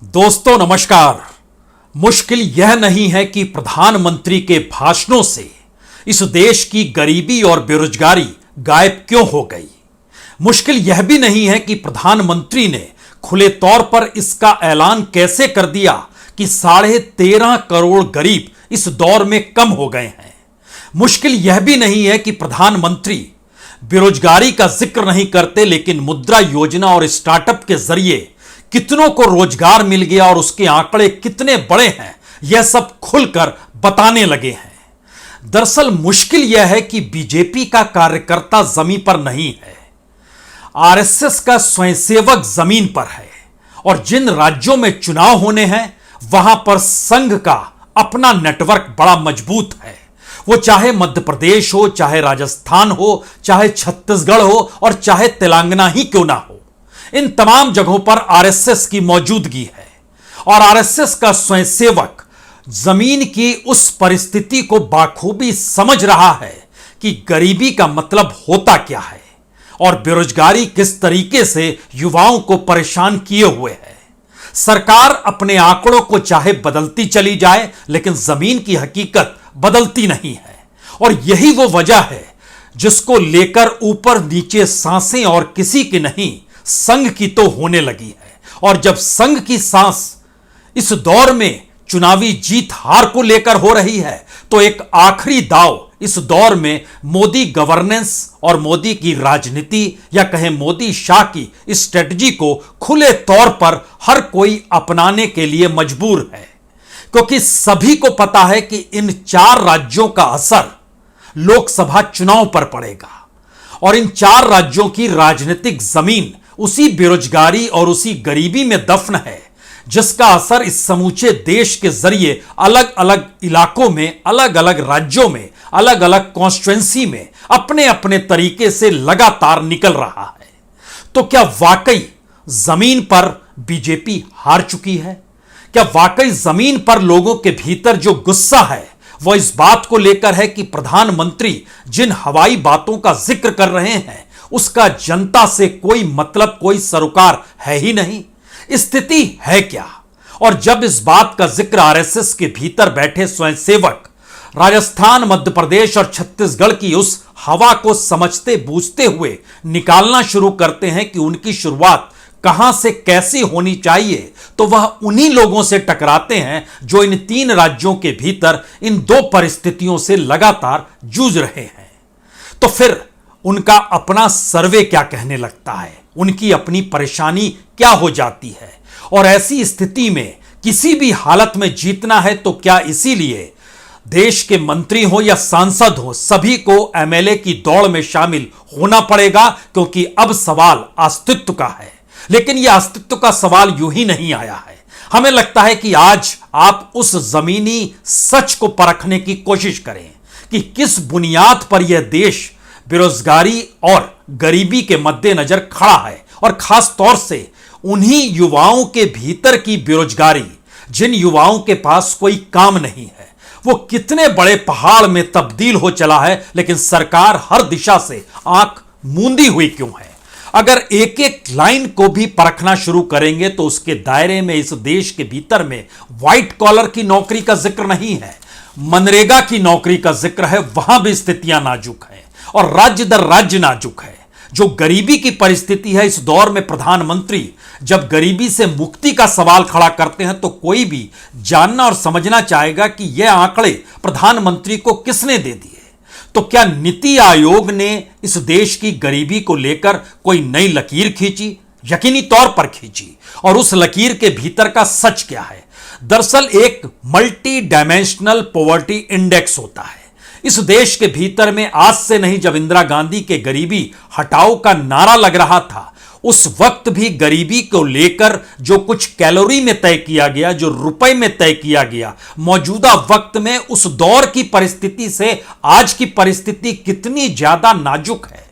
दोस्तों नमस्कार। मुश्किल यह नहीं है कि प्रधानमंत्री के भाषणों से इस देश की गरीबी और बेरोजगारी गायब क्यों हो गई। मुश्किल यह भी नहीं है कि प्रधानमंत्री ने खुले तौर पर इसका ऐलान कैसे कर दिया कि 13.5 करोड़ गरीब इस दौर में कम हो गए हैं। मुश्किल यह भी नहीं है कि प्रधानमंत्री बेरोजगारी का जिक्र नहीं करते, लेकिन मुद्रा योजना और स्टार्टअप के जरिए कितनों को रोजगार मिल गया और उसके आंकड़े कितने बड़े हैं यह सब खुलकर बताने लगे हैं। दरअसल मुश्किल यह है कि बीजेपी का कार्यकर्ता जमीन पर नहीं है, आरएसएस का स्वयंसेवक जमीन पर है। और जिन राज्यों में चुनाव होने हैं वहां पर संघ का अपना नेटवर्क बड़ा मजबूत है। वो चाहे मध्य प्रदेश हो, चाहे राजस्थान हो, चाहे छत्तीसगढ़ हो और चाहे तेलंगाना ही क्यों ना हो, इन तमाम जगहों पर आरएसएस की मौजूदगी है। और आरएसएस का स्वयंसेवक जमीन की उस परिस्थिति को बाखूबी समझ रहा है कि गरीबी का मतलब होता क्या है और बेरोजगारी किस तरीके से युवाओं को परेशान किए हुए है। सरकार अपने आंकड़ों को चाहे बदलती चली जाए, लेकिन जमीन की हकीकत बदलती नहीं है। और यही वो वजह है जिसको लेकर ऊपर नीचे सांसें और किसी की नहीं, संघ की तो होने लगी है। और जब संघ की सांस इस दौर में चुनावी जीत हार को लेकर हो रही है, तो एक आखिरी दाव इस दौर में मोदी गवर्नेंस और मोदी की राजनीति या कहें मोदी शाह की स्ट्रेटजी को खुले तौर पर हर कोई अपनाने के लिए मजबूर है। क्योंकि सभी को पता है कि इन 4 राज्यों का असर लोकसभा चुनाव पर पड़ेगा और इन 4 राज्यों की राजनीतिक जमीन उसी बेरोजगारी और उसी गरीबी में दफन है जिसका असर इस समूचे देश के जरिए अलग अलग इलाकों में, अलग अलग राज्यों में, अलग अलग कॉन्स्टिट्यूएंसी में अपने अपने तरीके से लगातार निकल रहा है। तो क्या वाकई जमीन पर बीजेपी हार चुकी है? क्या वाकई जमीन पर लोगों के भीतर जो गुस्सा है वह इस बात को लेकर है कि प्रधानमंत्री जिन हवाई बातों का जिक्र कर रहे हैं उसका जनता से कोई मतलब, कोई सरोकार है ही नहीं? स्थिति है क्या? और जब इस बात का जिक्र आरएसएस के भीतर बैठे स्वयंसेवक राजस्थान, मध्य प्रदेश और छत्तीसगढ़ की उस हवा को समझते बूझते हुए निकालना शुरू करते हैं कि उनकी शुरुआत कहां से कैसे होनी चाहिए, तो वह उन्हीं लोगों से टकराते हैं जो इन 3 राज्यों के भीतर इन 2 परिस्थितियों से लगातार जूझ रहे हैं। तो फिर उनका अपना सर्वे क्या कहने लगता है, उनकी अपनी परेशानी क्या हो जाती है। और ऐसी स्थिति में किसी भी हालत में जीतना है तो क्या इसीलिए देश के मंत्री हो या सांसद हो, सभी को एमएलए की दौड़ में शामिल होना पड़ेगा, क्योंकि अब सवाल अस्तित्व का है। लेकिन यह अस्तित्व का सवाल यूं ही नहीं आया है। हमें लगता है कि आज आप उस जमीनी सच को परखने की कोशिश करें कि किस बुनियाद पर यह देश बेरोजगारी और गरीबी के मद्देनजर खड़ा है, और खास तौर से उन्हीं युवाओं के भीतर की बेरोजगारी, जिन युवाओं के पास कोई काम नहीं है, वो कितने बड़े पहाड़ में तब्दील हो चला है, लेकिन सरकार हर दिशा से आंख मूंदी हुई क्यों है। अगर एक एक लाइन को भी परखना शुरू करेंगे तो उसके दायरे में इस देश के भीतर में व्हाइट कॉलर की नौकरी का जिक्र नहीं है, मनरेगा की नौकरी का जिक्र है, वहां भी स्थितियां नाजुक हैं और राज्य दर राज्य नाजुक है। जो गरीबी की परिस्थिति है इस दौर में, प्रधानमंत्री जब गरीबी से मुक्ति का सवाल खड़ा करते हैं तो कोई भी जानना और समझना चाहेगा कि यह आंकड़े प्रधानमंत्री को किसने दे दिए। तो क्या नीति आयोग ने इस देश की गरीबी को लेकर कोई नई लकीर खींची? यकीनी तौर पर खींची। और उस लकीर के भीतर का सच क्या है? दरअसल एक मल्टी डायमेंशनल पॉवर्टी इंडेक्स होता है इस देश के भीतर में। आज से नहीं, जब इंदिरा गांधी के गरीबी हटाओ का नारा लग रहा था उस वक्त भी गरीबी को लेकर जो कुछ कैलोरी में तय किया गया, जो रुपए में तय किया गया, मौजूदा वक्त में उस दौर की परिस्थिति से आज की परिस्थिति कितनी ज्यादा नाजुक है।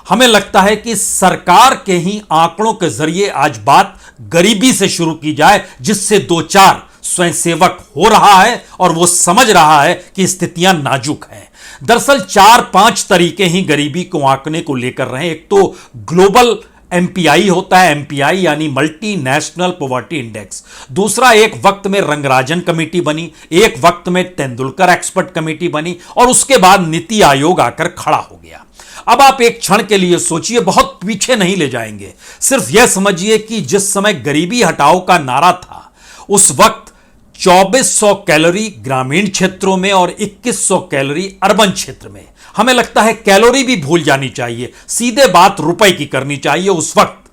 हमें लगता है कि सरकार के ही आंकड़ों के जरिए आज बात गरीबी से शुरू की जाए, जिससे 2-4 स्वयंसेवक हो रहा है और वो समझ रहा है कि स्थितियां नाजुक हैं। दरअसल 4-5 तरीके ही गरीबी को आंकने को लेकर रहे हैं। एक तो ग्लोबल एमपीआई होता है, एमपीआई यानी मल्टी नेशनल पॉवर्टी इंडेक्स। दूसरा, एक वक्त में रंगराजन कमेटी बनी, एक वक्त में तेंदुलकर एक्सपर्ट कमेटी बनी, और उसके बाद नीति आयोग आकर खड़ा हो गया। अब आप एक क्षण के लिए सोचिए, बहुत पीछे नहीं ले जाएंगे, सिर्फ यह समझिए कि जिस समय गरीबी हटाओ का नारा था, उस वक्त 2400 कैलोरी ग्रामीण क्षेत्रों में और 2100 कैलोरी अर्बन क्षेत्र में। हमें लगता है कैलोरी भी भूल जानी चाहिए, सीधे बात रुपए की करनी चाहिए। उस वक्त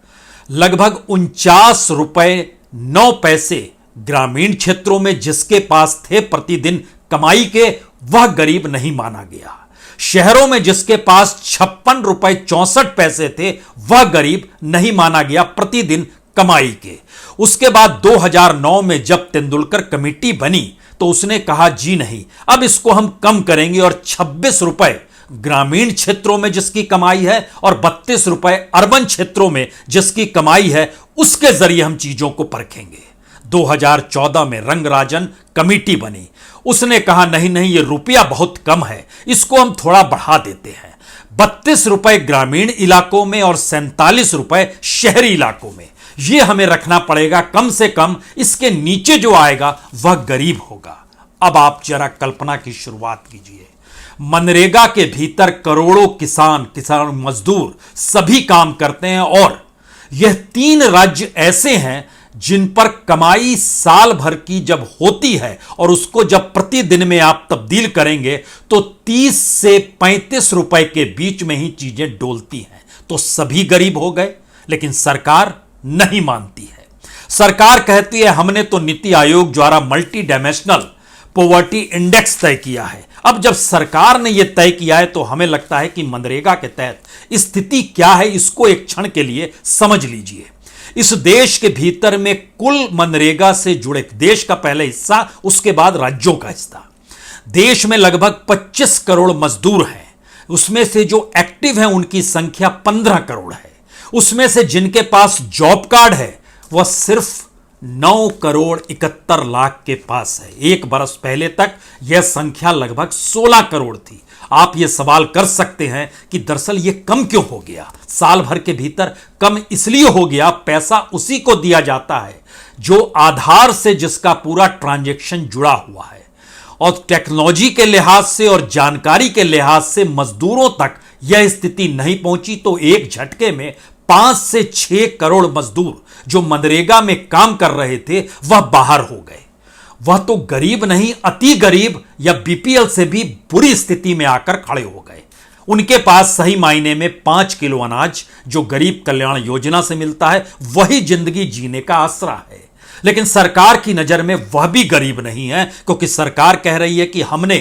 लगभग 49 रुपए 9 पैसे ग्रामीण क्षेत्रों में जिसके पास थे प्रतिदिन कमाई के, वह गरीब नहीं माना गया। शहरों में जिसके पास 56 रुपए 64 पैसे थे, वह गरीब नहीं माना गया प्रतिदिन कमाई के। उसके बाद 2009 में जब तेंदुलकर कमेटी बनी तो उसने कहा जी नहीं, अब इसको हम कम करेंगे और 26 रुपए ग्रामीण क्षेत्रों में जिसकी कमाई है और 32 रुपए अर्बन क्षेत्रों में जिसकी कमाई है, उसके जरिए हम चीजों को परखेंगे। 2014 में रंगराजन कमेटी बनी, उसने कहा नहीं नहीं, ये रुपया बहुत कम है, इसको हम थोड़ा बढ़ा देते हैं। 32 रुपए ग्रामीण इलाकों में और 47 रुपए शहरी इलाकों में, ये हमें रखना पड़ेगा, कम से कम इसके नीचे जो आएगा वह गरीब होगा। अब आप जरा कल्पना की शुरुआत कीजिए, मनरेगा के भीतर करोड़ों किसान मजदूर सभी काम करते हैं, और यह 3 राज्य ऐसे हैं जिन पर कमाई साल भर की जब होती है और उसको जब प्रतिदिन में आप तब्दील करेंगे तो 30 से 35 रुपए के बीच में ही चीजें डोलती हैं, तो सभी गरीब हो गए। लेकिन सरकार नहीं मानती है। सरकार कहती है हमने तो नीति आयोग द्वारा मल्टी डायमेंशनल पॉवर्टी इंडेक्स तय किया है। अब जब सरकार ने यह तय किया है तो हमें लगता है कि मनरेगा के तहत स्थिति क्या है, इसको एक क्षण के लिए समझ लीजिए। इस देश के भीतर में कुल मनरेगा से जुड़े, देश का पहले हिस्सा, उसके बाद राज्यों का हिस्सा, देश में लगभग 25 करोड़ मजदूर हैं। उसमें से जो एक्टिव हैं उनकी संख्या 15 करोड़ है। उसमें से जिनके पास जॉब कार्ड है वह सिर्फ 9 करोड़ 71 लाख के पास है। एक बरस पहले तक यह संख्या लगभग 16 करोड़ थी। आप यह सवाल कर सकते हैं कि दरअसल यह कम क्यों हो गया। साल भर के भीतर कम इसलिए हो गया, पैसा उसी को दिया जाता है जो आधार से जिसका पूरा ट्रांजैक्शन जुड़ा हुआ है, और टेक्नोलॉजी के लिहाज से और जानकारी के लिहाज से मजदूरों तक यह स्थिति नहीं पहुंची, तो एक झटके में 5 से 6 करोड़ मजदूर जो मनरेगा में काम कर रहे थे वह बाहर हो गए। वह तो गरीब नहीं, अति गरीब या बीपीएल से भी बुरी स्थिति में आकर खड़े हो गए। उनके पास सही मायने में 5 किलो अनाज जो गरीब कल्याण योजना से मिलता है वही जिंदगी जीने का आसरा है। लेकिन सरकार की नजर में वह भी गरीब नहीं है, क्योंकि सरकार कह रही है कि हमने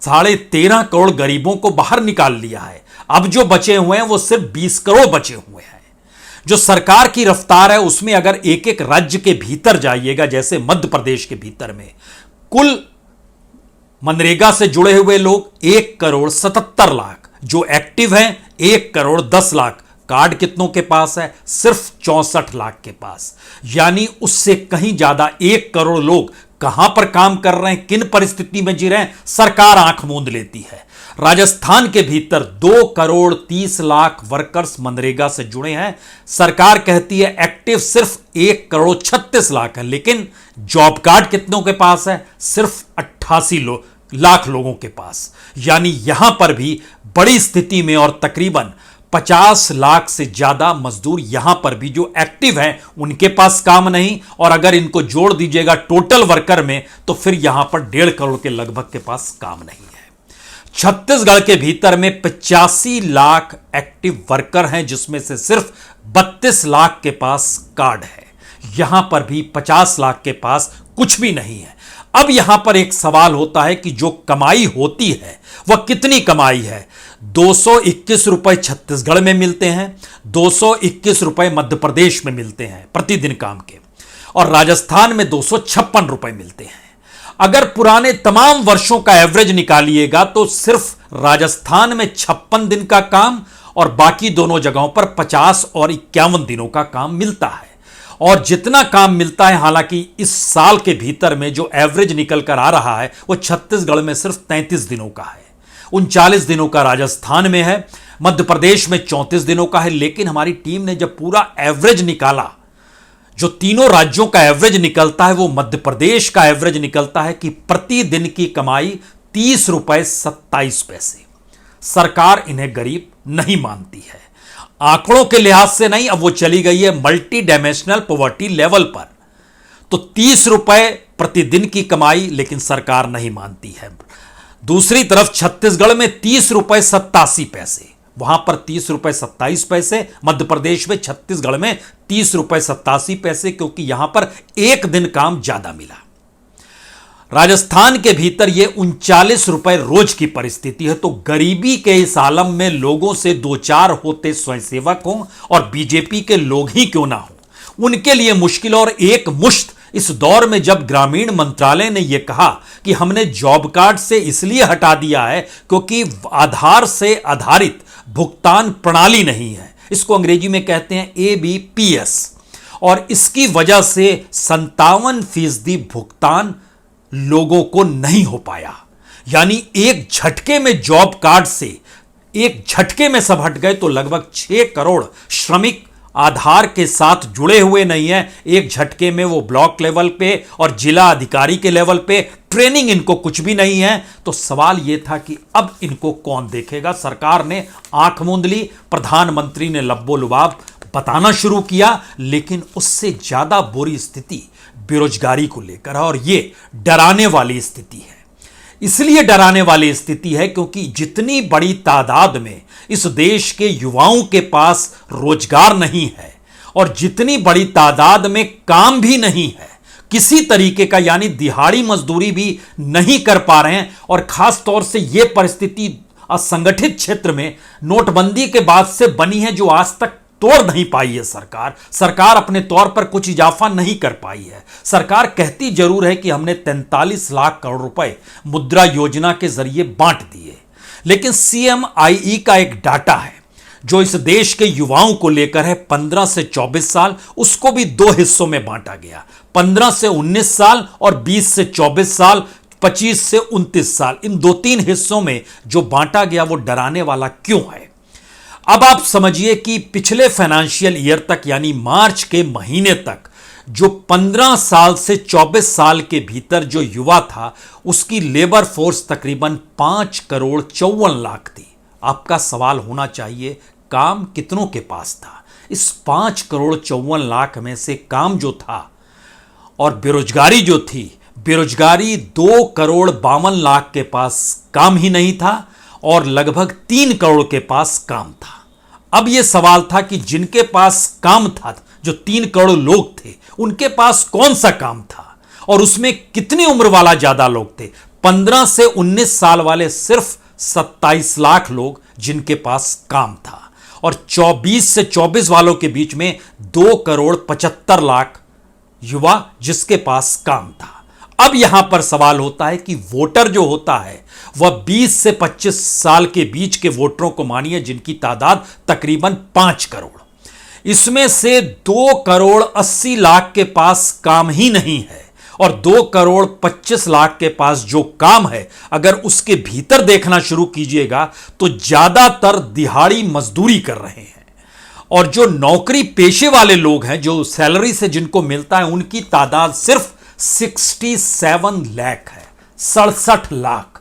13.5 करोड़ गरीबों को बाहर निकाल लिया है, अब जो बचे हुए हैं वो सिर्फ 20 करोड़ बचे हुए हैं। जो सरकार की रफ्तार है उसमें अगर एक एक राज्य के भीतर जाइएगा, जैसे मध्य प्रदेश के भीतर में कुल मनरेगा से जुड़े हुए लोग 1 करोड़ 77 लाख, जो एक्टिव हैं 1 करोड़ 10 लाख, कार्ड कितनों के पास है? सिर्फ 64 लाख के पास। यानी उससे कहीं ज्यादा 1 करोड़ लोग कहां पर काम कर रहे हैं, किन परिस्थिति में जी रहे हैं, सरकार आंख मूंद लेती है। राजस्थान के भीतर 2 करोड़ 30 लाख वर्कर्स मनरेगा से जुड़े हैं। सरकार कहती है एक्टिव सिर्फ 1 करोड़ 36 लाख है, लेकिन जॉब कार्ड कितनों के पास है? सिर्फ 88 लाख लोगों के पास। यानी यहां पर भी बड़ी स्थिति में और तकरीबन 50 लाख से ज्यादा मजदूर यहां पर भी जो एक्टिव हैं उनके पास काम नहीं, और अगर इनको जोड़ दीजिएगा टोटल वर्कर में तो फिर यहां पर 1.5 करोड़ के लगभग के पास काम नहीं है। छत्तीसगढ़ के भीतर में 85 लाख एक्टिव वर्कर हैं, जिसमें से सिर्फ 32 लाख के पास कार्ड है। यहां पर भी 50 लाख के पास कुछ भी नहीं है। अब यहां पर एक सवाल होता है कि जो कमाई होती है वह कितनी कमाई है? 221 रुपए छत्तीसगढ़ में मिलते हैं, 221 रुपए मध्य प्रदेश में मिलते हैं प्रतिदिन काम के, और राजस्थान में 256 रुपए मिलते हैं। अगर पुराने तमाम वर्षों का एवरेज निकालिएगा तो सिर्फ राजस्थान में 56 दिन का काम और बाकी दोनों जगहों पर 50 और 51 दिनों का काम मिलता है। और जितना काम मिलता है, हालांकि इस साल के भीतर में जो एवरेज निकल कर आ रहा है वो छत्तीसगढ़ में सिर्फ 33 दिनों का है। 39 दिनों का राजस्थान में है, मध्य प्रदेश में 34 दिनों का है। लेकिन हमारी टीम ने जब पूरा एवरेज निकाला, जो तीनों राज्यों का एवरेज निकलता है, वो मध्य प्रदेश का एवरेज निकलता है कि प्रतिदिन की कमाई 30 रुपए 27 पैसे। सरकार इन्हें गरीब नहीं मानती है, आंकड़ों के लिहाज से नहीं, अब वो चली गई है मल्टी डायमेंशनल पॉवर्टी लेवल पर। तो 30 रुपए प्रतिदिन की कमाई लेकिन सरकार नहीं मानती है। दूसरी तरफ छत्तीसगढ़ में 30 रुपए 87 पैसे, वहां पर 30 रुपए 27 पैसे, मध्य प्रदेश में, छत्तीसगढ़ में 30 रुपए 87 पैसे, क्योंकि यहां पर एक दिन काम ज्यादा मिला। राजस्थान के भीतर यह 39 रुपए रोज की परिस्थिति है। तो गरीबी के इस आलम में लोगों से दो चार होते स्वयंसेवक हों और बीजेपी के लोग ही क्यों ना हो, उनके लिए मुश्किल और एक मुश्त इस दौर में, जब ग्रामीण मंत्रालय ने यह कहा कि हमने जॉब कार्ड से इसलिए हटा दिया है क्योंकि आधार से आधारित भुगतान प्रणाली नहीं है, इसको अंग्रेजी में कहते हैं ABPS, और इसकी वजह से 57% भुगतान लोगों को नहीं हो पाया। यानी एक झटके में जॉब कार्ड से एक झटके में सब हट गए। तो लगभग 6 करोड़ श्रमिक आधार के साथ जुड़े हुए नहीं है, एक झटके में वो ब्लॉक लेवल पे और जिला अधिकारी के लेवल पे, ट्रेनिंग इनको कुछ भी नहीं है। तो सवाल यह था कि अब इनको कौन देखेगा। सरकार ने आंख मूंद ली, प्रधानमंत्री ने लब्बो लुबाब बताना शुरू किया, लेकिन उससे ज्यादा बुरी स्थिति बेरोजगारी को लेकर है। और यह डराने वाली स्थिति है। इसलिए डराने वाली स्थिति है क्योंकि जितनी बड़ी तादाद में इस देश के युवाओं के पास रोजगार नहीं है और जितनी बड़ी तादाद में काम भी नहीं है किसी तरीके का, यानी दिहाड़ी मजदूरी भी नहीं कर पा रहे हैं, और खास तौर से यह परिस्थिति असंगठित क्षेत्र में नोटबंदी के बाद से बनी है, जो आज तक तोड़ नहीं पाई है सरकार अपने तौर पर कुछ इजाफा नहीं कर पाई है। सरकार कहती जरूर है कि हमने 43 लाख करोड़ रुपए मुद्रा योजना के जरिए बांट दिए, लेकिन CMIE का एक डाटा है जो इस देश के युवाओं को लेकर है, 15 से 24 साल, उसको भी दो हिस्सों में बांटा गया, 15 से 19 साल और 20 से 24 साल, 25 से 29 साल। इन 2-3 हिस्सों में जो बांटा गया वो डराने वाला क्यों है। अब आप समझिए कि पिछले फाइनेंशियल ईयर तक, यानी मार्च के महीने तक, जो 15 साल से 24 साल के भीतर जो युवा था, उसकी लेबर फोर्स तकरीबन 5 करोड़ 54 लाख थी। आपका सवाल होना चाहिए, काम कितनों के पास था? इस 5 करोड़ 54 लाख में से काम जो था और बेरोजगारी जो थी, बेरोजगारी 2 करोड़ 52 लाख के पास काम ही नहीं था और लगभग 3 करोड़ के पास काम था। अब यह सवाल था कि जिनके पास काम था, जो 3 करोड़ लोग थे, उनके पास कौन सा काम था और उसमें कितनी उम्र वाला ज्यादा लोग थे? 15 से 19 साल वाले सिर्फ 27 लाख लोग जिनके पास काम था, और 24 से 24 वालों के बीच में 2 करोड़ 75 लाख युवा जिसके पास काम था। अब यहां पर सवाल होता है कि वोटर जो होता है वह 20 से 25 साल के बीच के वोटरों को मानिए, जिनकी तादाद तकरीबन 5 करोड़, इसमें से 2 करोड़ 80 लाख के पास काम ही नहीं है और 2 करोड़ 25 लाख के पास जो काम है, अगर उसके भीतर देखना शुरू कीजिएगा तो ज्यादातर दिहाड़ी मजदूरी कर रहे हैं, और जो नौकरी पेशे वाले लोग हैं, जो सैलरी से जिनको मिलता है, उनकी तादाद सिर्फ 67 लाख है, 67 लाख।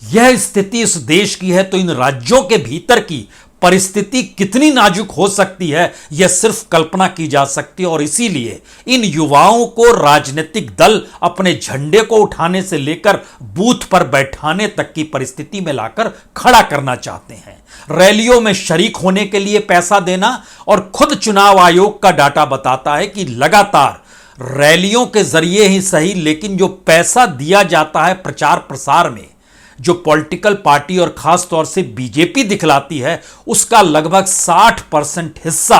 यह स्थिति इस देश की है। तो इन राज्यों के भीतर की परिस्थिति कितनी नाजुक हो सकती है, यह सिर्फ कल्पना की जा सकती है। और इसीलिए इन युवाओं को राजनीतिक दल अपने झंडे को उठाने से लेकर बूथ पर बैठाने तक की परिस्थिति में लाकर खड़ा करना चाहते हैं। रैलियों में शरीक होने के लिए पैसा देना, और खुद चुनाव आयोग का डाटा बताता है कि लगातार रैलियों के जरिए ही सही, लेकिन जो पैसा दिया जाता है प्रचार प्रसार में, जो पॉलिटिकल पार्टी और खास तौर से बीजेपी दिखलाती है, उसका लगभग 60% हिस्सा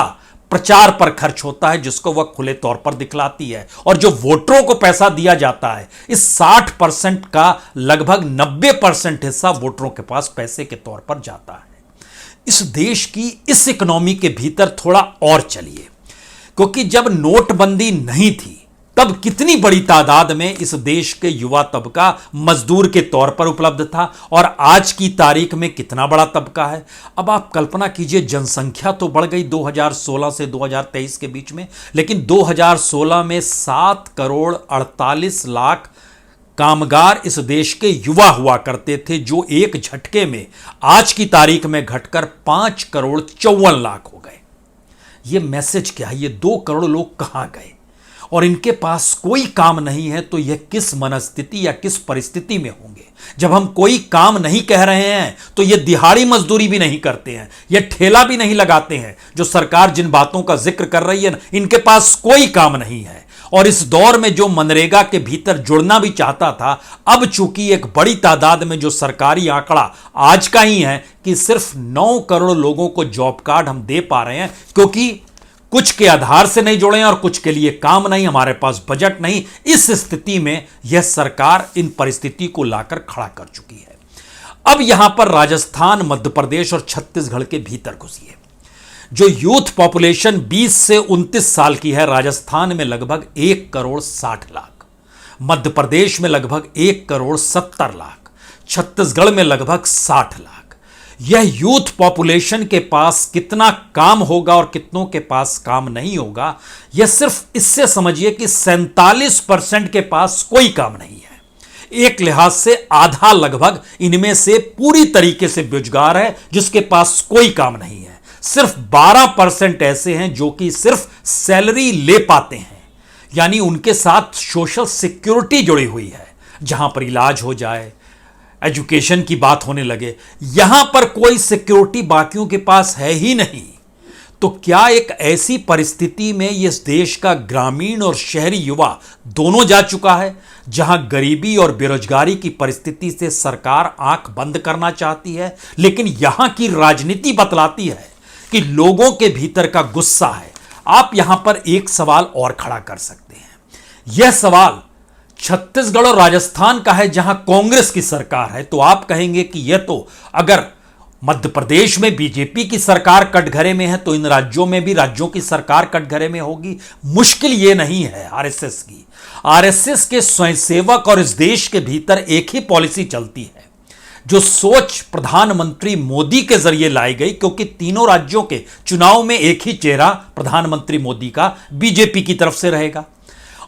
प्रचार पर खर्च होता है, जिसको वह खुले तौर पर दिखलाती है। और जो वोटरों को पैसा दिया जाता है, इस 60% का लगभग 90% हिस्सा वोटरों के पास पैसे के तौर पर जाता है। इस देश की इस इकोनॉमी के भीतर थोड़ा और चलिए, क्योंकि जब नोटबंदी नहीं थी तब कितनी बड़ी तादाद में इस देश के युवा तबका मजदूर के तौर पर उपलब्ध था और आज की तारीख में कितना बड़ा तबका है। अब आप कल्पना कीजिए, जनसंख्या तो बढ़ गई 2016 से 2023 के बीच में, लेकिन 2016 में 7 करोड़ 48 लाख कामगार इस देश के युवा हुआ करते थे, जो एक झटके में आज की तारीख में घटकर 5 करोड़ 54 लाख हो गए। यह मैसेज क्या है? ये 2 करोड़ लोग कहां गए? और इनके पास कोई काम नहीं है तो यह किस मनस्थिति या किस परिस्थिति में होंगे? जब हम कोई काम नहीं कह रहे हैं तो यह दिहाड़ी मजदूरी भी नहीं करते हैं, यह ठेला भी नहीं लगाते हैं। जो सरकार जिन बातों का जिक्र कर रही है, इनके पास कोई काम नहीं है। और इस दौर में जो मनरेगा के भीतर जुड़ना भी चाहता था, अब चूंकि एक बड़ी तादाद में जो सरकारी आंकड़ा आज का ही है कि सिर्फ 9 करोड़ लोगों को जॉब कार्ड हम दे पा रहे हैं, क्योंकि कुछ के आधार से नहीं जुड़े हैं और कुछ के लिए काम नहीं, हमारे पास बजट नहीं। इस स्थिति में यह सरकार इन परिस्थिति को लाकर खड़ा कर चुकी है। अब यहां पर राजस्थान, मध्य प्रदेश और छत्तीसगढ़ के भीतर घुसिए। जो यूथ पॉपुलेशन 20 से 29 साल की है, राजस्थान में लगभग 1 करोड़ 60 लाख, मध्य प्रदेश में लगभग 1 करोड़ 70 लाख, छत्तीसगढ़ में लगभग 60 लाख। यह यूथ पॉपुलेशन के पास कितना काम होगा और कितनों के पास काम नहीं होगा, यह सिर्फ इससे समझिए कि 47% के पास कोई काम नहीं है। एक लिहाज से आधा लगभग इनमें से पूरी तरीके से बेरोजगार है, जिसके पास कोई काम नहीं है। सिर्फ 12% ऐसे हैं जो कि सिर्फ सैलरी ले पाते हैं, यानी उनके साथ सोशल सिक्योरिटी जुड़ी हुई है, जहां पर इलाज हो जाए, एजुकेशन की बात होने लगे, यहां पर कोई सिक्योरिटी बाकियों के पास है ही नहीं। तो क्या एक ऐसी परिस्थिति में इस देश का ग्रामीण और शहरी युवा दोनों जा चुका है, जहां गरीबी और बेरोजगारी की परिस्थिति से सरकार आंख बंद करना चाहती है, लेकिन यहां की राजनीति बतलाती है कि लोगों के भीतर का गुस्सा है। आप यहां पर एक सवाल और खड़ा कर सकते हैं। यह सवाल छत्तीसगढ़ और राजस्थान का है, जहां कांग्रेस की सरकार है। तो आप कहेंगे कि यह तो अगर मध्य प्रदेश में बीजेपी की सरकार कटघरे में है, तो इन राज्यों में भी राज्यों की सरकार कटघरे में होगी। मुश्किल यह नहीं है आरएसएस की। आरएसएस के स्वयंसेवक और इस देश के भीतर एक ही पॉलिसी चलती है, जो सोच प्रधानमंत्री मोदी के जरिए लाई गई, क्योंकि तीनों राज्यों के चुनाव में एक ही चेहरा प्रधानमंत्री मोदी का बीजेपी की तरफ से रहेगा।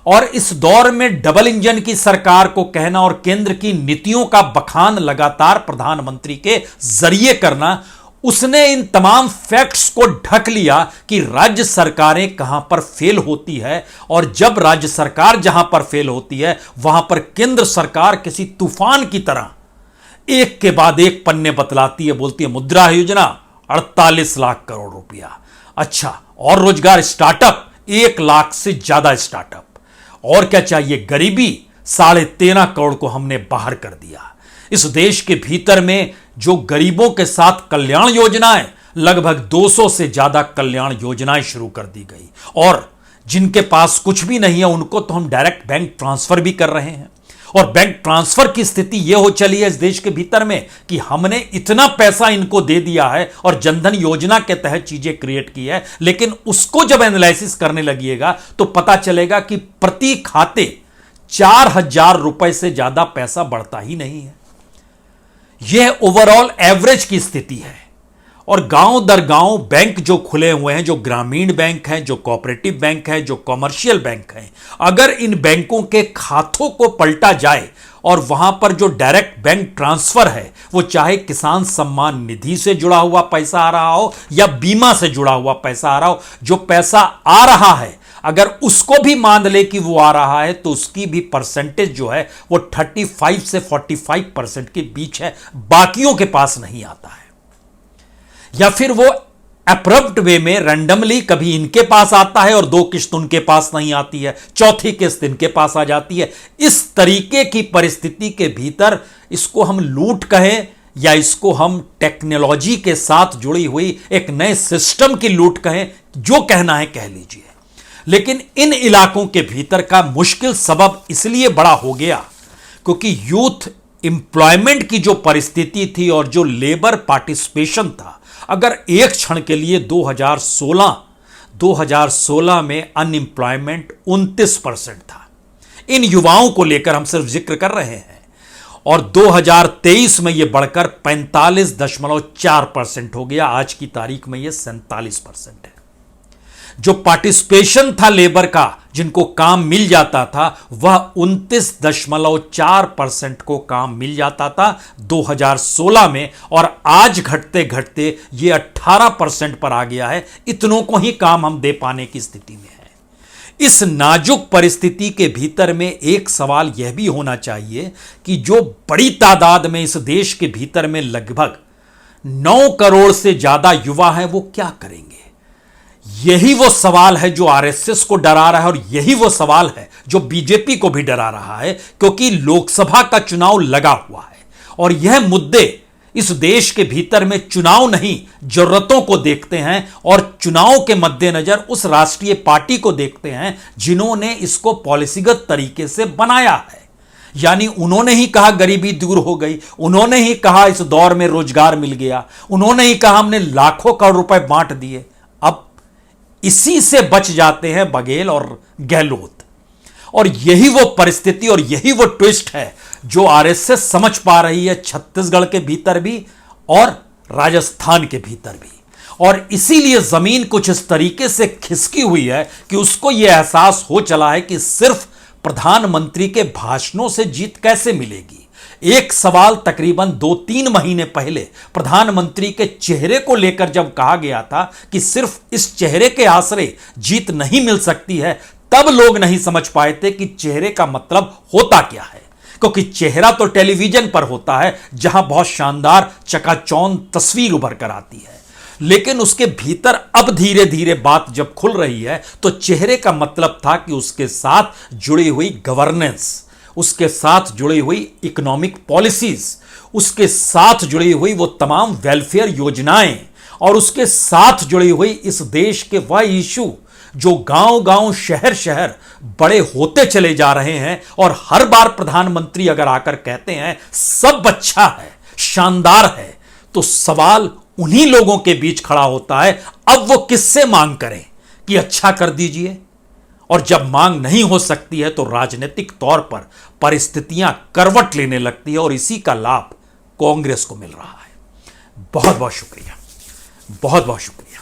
और इस दौर में डबल इंजन की सरकार को कहना और केंद्र की नीतियों का बखान लगातार प्रधानमंत्री के जरिए करना, उसने इन तमाम फैक्ट्स को ढक लिया कि राज्य सरकारें कहां पर फेल होती है। और जब राज्य सरकार जहां पर फेल होती है, वहां पर केंद्र सरकार किसी तूफान की तरह एक के बाद एक पन्ने बतलाती है। बोलती है मुद्रा योजना 48 लाख करोड़ रुपया, अच्छा, और रोजगार स्टार्टअप 1 लाख से ज्यादा स्टार्टअप, और क्या चाहिए, गरीबी 13.5 करोड़ को हमने बाहर कर दिया। इस देश के भीतर में जो गरीबों के साथ कल्याण योजनाएं, लगभग 200 से ज्यादा कल्याण योजनाएं शुरू कर दी गई। और जिनके पास कुछ भी नहीं है, उनको तो हम डायरेक्ट बैंक ट्रांसफर भी कर रहे हैं। और बैंक ट्रांसफर की स्थिति यह हो चली है इस देश के भीतर में कि हमने इतना पैसा इनको दे दिया है और जनधन योजना के तहत चीजें क्रिएट की है, लेकिन उसको जब एनालिसिस करने लगिएगा तो पता चलेगा कि प्रति खाते 4,000 रुपए से ज्यादा पैसा बढ़ता ही नहीं है। यह ओवरऑल एवरेज की स्थिति है। और गांव दर गांव बैंक जो खुले हुए हैं, जो ग्रामीण बैंक हैं, जो कोऑपरेटिव बैंक हैं, जो कॉमर्शियल बैंक हैं, अगर इन बैंकों के खातों को पलटा जाए और वहां पर जो डायरेक्ट बैंक ट्रांसफर है, वो चाहे किसान सम्मान निधि से जुड़ा हुआ पैसा आ रहा हो या बीमा से जुड़ा हुआ पैसा आ रहा हो, जो पैसा आ रहा है अगर उसको भी मान ले कि वो आ रहा है, तो उसकी भी परसेंटेज जो है वो 35 से 45% के बीच है, बाकियों के पास नहीं आता है। या फिर वो अप्रप्ट वे में रैंडमली कभी इनके पास आता है और 2 किस्त उनके पास नहीं आती है, चौथी किस्त इनके पास आ जाती है। इस तरीके की परिस्थिति के भीतर इसको हम लूट कहें या इसको हम टेक्नोलॉजी के साथ जुड़ी हुई एक नए सिस्टम की लूट कहें, जो कहना है कह लीजिए। लेकिन इन इलाकों के भीतर का मुश्किल सबब इसलिए बड़ा हो गया क्योंकि यूथ एम्प्लॉयमेंट की जो परिस्थिति थी और जो लेबर पार्टिसिपेशन था, अगर एक क्षण के लिए 2016 2016 में अनएम्प्लॉयमेंट 29% था। इन युवाओं को लेकर हम सिर्फ जिक्र कर रहे हैं, और 2023 में यह बढ़कर 45.4% हो गया। आज की तारीख में यह 47% है। जो पार्टिसिपेशन था लेबर का, जिनको काम मिल जाता था, वह 29.4% को काम मिल जाता था 2016 में, और आज घटते घटते यह 18% पर आ गया है। इतनों को ही काम हम दे पाने की स्थिति में है। इस नाजुक परिस्थिति के भीतर में एक सवाल यह भी होना चाहिए कि जो बड़ी तादाद में इस देश के भीतर में लगभग 9 करोड़ से ज्यादा युवा हैं, वो क्या करेंगे? यही वो सवाल है जो आरएसएस को डरा रहा है, और यही वो सवाल है जो बीजेपी को भी डरा रहा है, क्योंकि लोकसभा का चुनाव लगा हुआ है और यह मुद्दे इस देश के भीतर में चुनाव नहीं, जरूरतों को देखते हैं, और चुनाव के मद्देनजर उस राष्ट्रीय पार्टी को देखते हैं जिन्होंने इसको पॉलिसीगत तरीके से बनाया है। यानी उन्होंने ही कहा गरीबी दूर हो गई, उन्होंने ही कहा इस दौर में रोजगार मिल गया, उन्होंने ही कहा हमने लाखों करोड़ रुपए बांट दिए। अब इसी से बच जाते हैं बघेल और गहलोत, और यही वो परिस्थिति और यही वो ट्विस्ट है जो आरएसएस समझ पा रही है, छत्तीसगढ़ के भीतर भी और राजस्थान के भीतर भी। और इसीलिए जमीन कुछ इस तरीके से खिसकी हुई है कि उसको यह एहसास हो चला है कि सिर्फ प्रधानमंत्री के भाषणों से जीत कैसे मिलेगी। एक सवाल तकरीबन 2-3 महीने पहले प्रधानमंत्री के चेहरे को लेकर जब कहा गया था कि सिर्फ इस चेहरे के आसरे जीत नहीं मिल सकती है, तब लोग नहीं समझ पाए थे कि चेहरे का मतलब होता क्या है। क्योंकि चेहरा तो टेलीविजन पर होता है, जहां बहुत शानदार चकाचौंध तस्वीर उभर कर आती है, लेकिन उसके भीतर अब धीरे धीरे बात जब खुल रही है तो चेहरे का मतलब था कि उसके साथ जुड़ी हुई गवर्नेंस, उसके साथ जुड़ी हुई इकोनॉमिक पॉलिसीज, उसके साथ जुड़ी हुई वो तमाम वेलफेयर योजनाएं, और उसके साथ जुड़ी हुई इस देश के वह इशू जो गांव गांव शहर शहर बड़े होते चले जा रहे हैं। और हर बार प्रधानमंत्री अगर आकर कहते हैं सब अच्छा है, शानदार है, तो सवाल उन्हीं लोगों के बीच खड़ा होता है, अब वो किससे मांग करें कि अच्छा कर दीजिए। और जब मांग नहीं हो सकती है तो राजनीतिक तौर पर परिस्थितियां करवट लेने लगती है, और इसी का लाभ कांग्रेस को मिल रहा है। बहुत बहुत शुक्रिया, बहुत बहुत शुक्रिया।